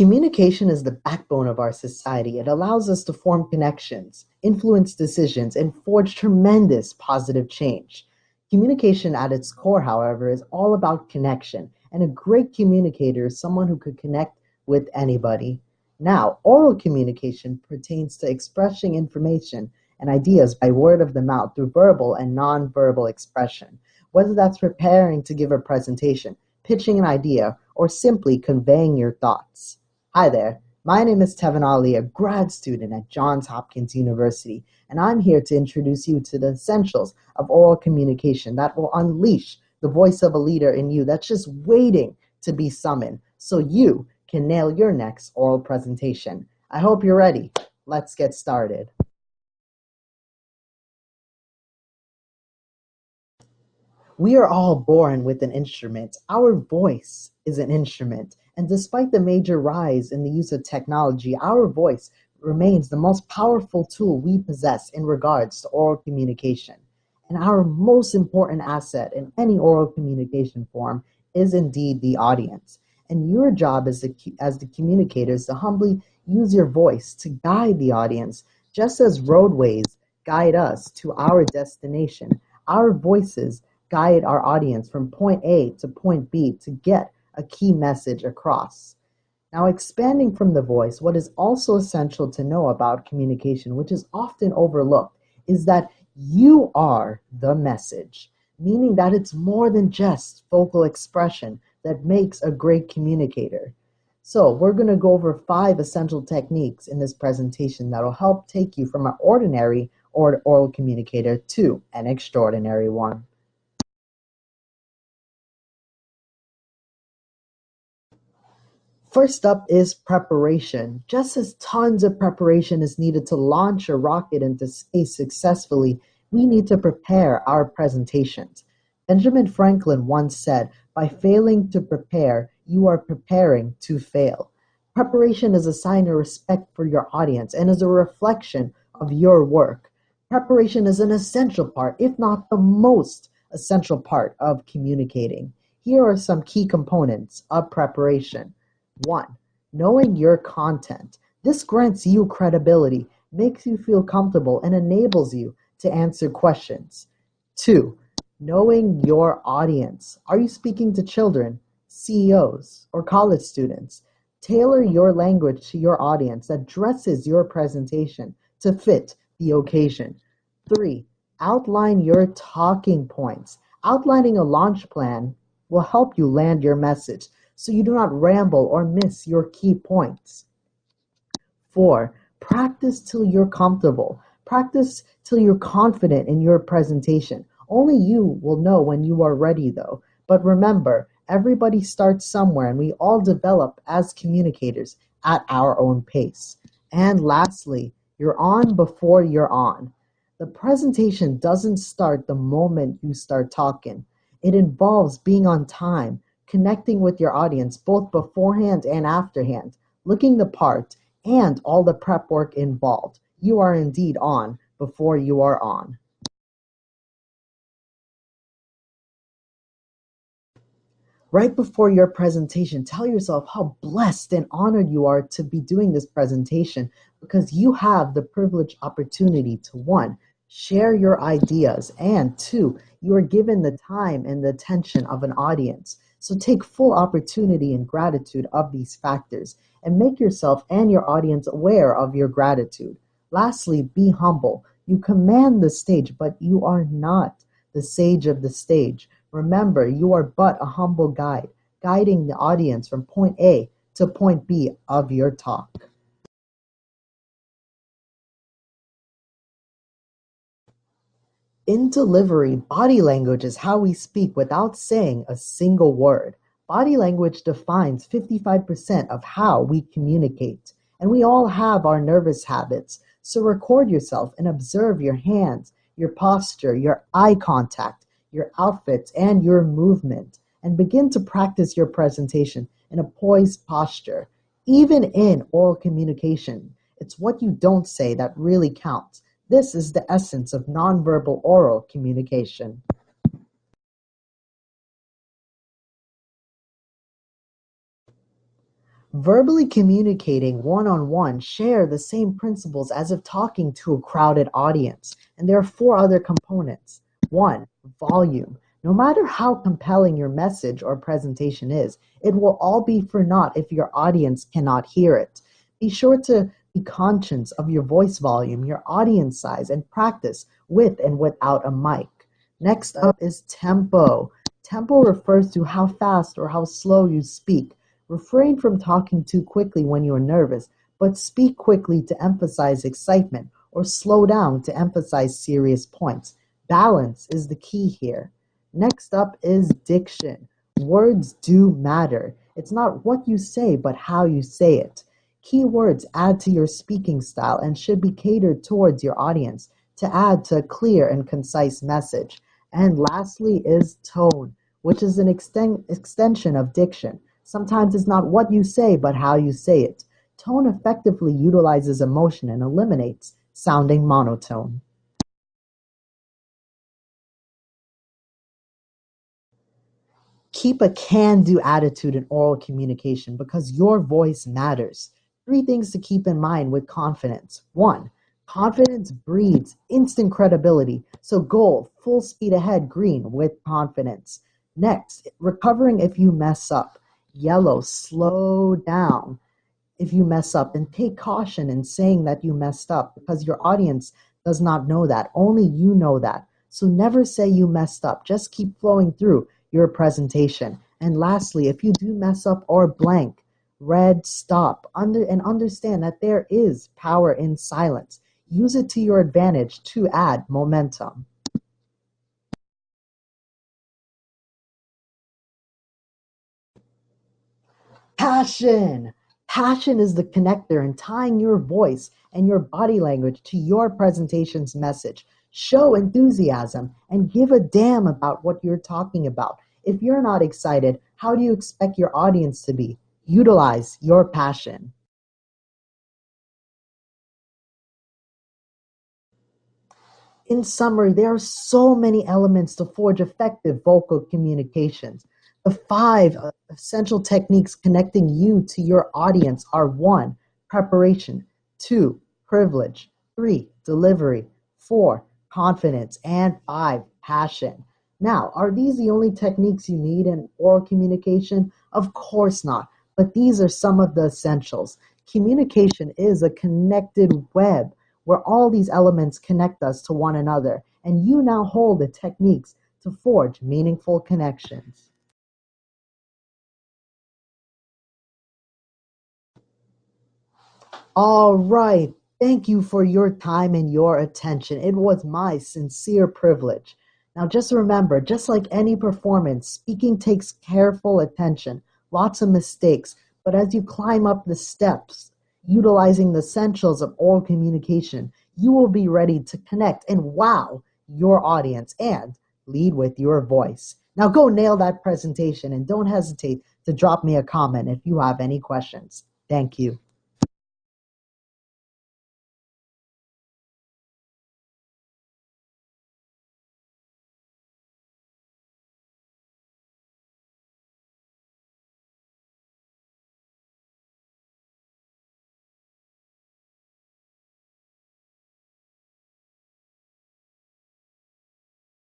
Communication is the backbone of our society. It allows us to form connections, influence decisions, and forge tremendous positive change. Communication at its core, however, is all about connection, and a great communicator is someone who could connect with anybody. Now, oral communication pertains to expressing information and ideas by word of the mouth through verbal and nonverbal expression, whether that's preparing to give a presentation, pitching an idea, or simply conveying your thoughts. Hi there, my name is Tevin Ali, a grad student at Johns Hopkins University, and I'm here to introduce you to the essentials of oral communication that will unleash the voice of a leader in you that's just waiting to be summoned so you can nail your next oral presentation. I hope you're ready. Let's get started. We are all born with an instrument. Our voice is an instrument. And despite the major rise in the use of technology, our voice remains the most powerful tool we possess in regards to oral communication. And our most important asset in any oral communication form is indeed the audience. And your job as the communicator is to humbly use your voice to guide the audience, just as roadways guide us to our destination. Our voices guide our audience from point A to point B to get a key message across. Now, expanding from the voice, what is also essential to know about communication, which is often overlooked, is that you are the message, meaning that it's more than just vocal expression that makes a great communicator. So we're going to go over 5 essential techniques in this presentation that will help take you from an ordinary oral communicator to an extraordinary one. First up is preparation. Just as tons of preparation is needed to launch a rocket into space successfully, we need to prepare our presentations. Benjamin Franklin once said, "By failing to prepare, you are preparing to fail." Preparation is a sign of respect for your audience and is a reflection of your work. Preparation is an essential part, if not the most essential part of communicating. Here are some key components of preparation. 1. Knowing your content. This grants you credibility, makes you feel comfortable, and enables you to answer questions. 2. Knowing your audience. Are you speaking to children, CEOs, or college students? Tailor your language to your audience that dresses your presentation to fit the occasion. 3. Outline your talking points. Outlining a launch plan will help you land your message, so you do not ramble or miss your key points. 4. Practice till you're comfortable. Practice till you're confident in your presentation. Only you will know when you are ready, though. But remember, everybody starts somewhere, and we all develop as communicators at our own pace. And lastly, you're on before you're on. The presentation doesn't start the moment you start talking. It involves being on time, connecting with your audience both beforehand and afterhand, looking the part, and all the prep work involved. You are indeed on before you are on. Right before your presentation, tell yourself how blessed and honored you are to be doing this presentation because you have the privileged opportunity to 1, share your ideas, and 2, you are given the time and the attention of an audience. So take full opportunity and gratitude of these factors and make yourself and your audience aware of your gratitude. Lastly, be humble. You command the stage, but you are not the sage of the stage. Remember, you are but a humble guide, guiding the audience from point A to point B of your talk. In delivery, body language is how we speak without saying a single word. Body language defines 55% of how we communicate, and we all have our nervous habits. So record yourself and observe your hands, your posture, your eye contact, your outfit, and your movement, and begin to practice your presentation in a poised posture. Even in oral communication, it's what you don't say that really counts. This is the essence of nonverbal oral communication. Verbally communicating one-on-one share the same principles as if talking to a crowded audience, and there are four other components. One, volume. No matter how compelling your message or presentation is, it will all be for naught if your audience cannot hear it. Be sure to be conscious of your voice volume, your audience size, and practice with and without a mic. Next up is tempo. Tempo refers to how fast or how slow you speak. Refrain from talking too quickly when you're nervous, but speak quickly to emphasize excitement or slow down to emphasize serious points. Balance is the key here. Next up is diction. Words do matter. It's not what you say, but how you say it. Key words add to your speaking style and should be catered towards your audience to add to a clear and concise message. And lastly is tone, which is an extension of diction. Sometimes it's not what you say, but how you say it. Tone effectively utilizes emotion and eliminates sounding monotone. Keep a can-do attitude in oral communication because your voice matters. Three things to keep in mind with confidence. One, confidence breeds instant credibility. So go full speed ahead green with confidence. Next, recovering if you mess up. Yellow, slow down if you mess up, and take caution in saying that you messed up because your audience does not know that. Only you know that. So never say you messed up. Just keep flowing through your presentation. And lastly, if you do mess up or blank, red, stop and understand that there is power in silence. Use it to your advantage to add momentum. Passion. Passion is the connector in tying your voice and your body language to your presentation's message. Show enthusiasm and give a damn about what you're talking about. If you're not excited, how do you expect your audience to be? Utilize your passion. In summary, there are so many elements to forge effective vocal communications. The five essential techniques connecting you to your audience are one, preparation, two, privilege, three, delivery, four, confidence, and five, passion. Now, are these the only techniques you need in oral communication? Of course not, but these are some of the essentials. Communication is a connected web where all these elements connect us to one another, and you now hold the techniques to forge meaningful connections. All right. Thank you for your time and your attention. It was my sincere privilege. Now, just remember, just like any performance, speaking takes careful attention, lots of mistakes. But as you climb up the steps, utilizing the essentials of oral communication, you will be ready to connect and wow your audience and lead with your voice. Now, go nail that presentation and don't hesitate to drop me a comment if you have any questions. Thank you.